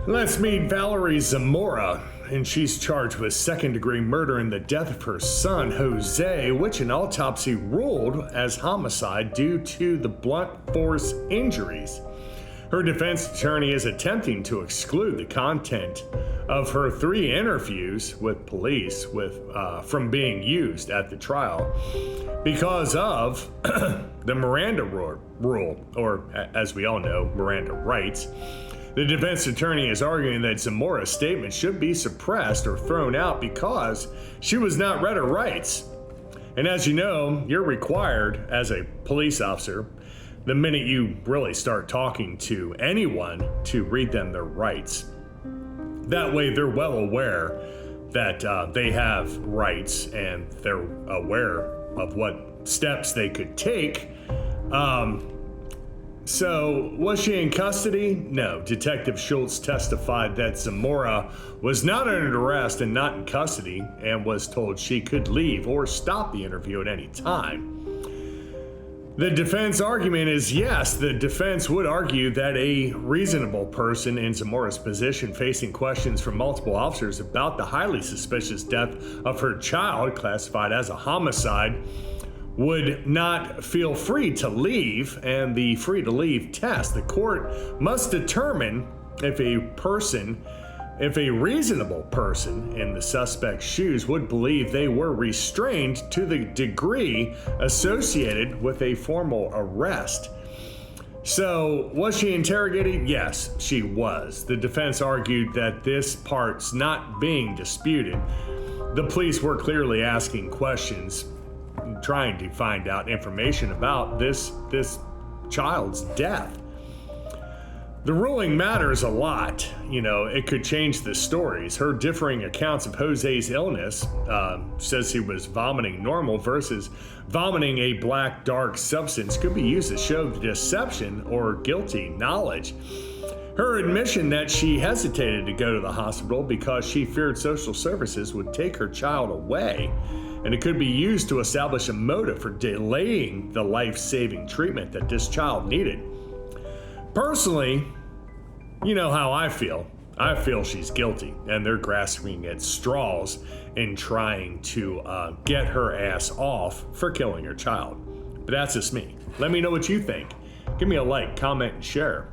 Let's meet Valerie Zamora, and she's charged with second-degree murder in the death of her son, Jose, which an autopsy ruled as homicide due to the blunt force injuries. Her defense attorney is attempting to exclude the content of her 3 interviews with police from being used at the trial because of the Miranda rule, or as we all know, Miranda rights. The defense attorney is arguing that Zamora's statement should be suppressed or thrown out because she was not read her rights. And as you know, you're required as a police officer, the minute you really start talking to anyone, to read them their rights. That way they're well aware that they have rights and they're aware of what steps they could take. So, was she in custody? No. Detective Schultz testified that Zamora was not under arrest and not in custody and was told she could leave or stop the interview at any time. The defense argument is yes, the defense would argue that a reasonable person in Zamora's position, facing questions from multiple officers about the highly suspicious death of her child, classified as a homicide, would not feel free to leave, and the free to leave test. The court must determine if a reasonable person in the suspect's shoes would believe they were restrained to the degree associated with a formal arrest. So, was she interrogated? Yes, she was. The defense argued that this part's not being disputed. The police were clearly asking questions, trying to find out information about this child's death. The ruling matters a lot. It could change the stories. Her differing accounts of Jose's illness, says he was vomiting normal versus vomiting a black dark substance, could be used to show the deception or guilty knowledge. Her admission that she hesitated to go to the hospital because she feared social services would take her child away, and it could be used to establish a motive for delaying the life-saving treatment that this child needed. Personally, you know how I feel. I feel she's guilty, and they're grasping at straws in trying to get her ass off for killing her child. But that's just me. Let me know what you think. Give me a like, comment, and share.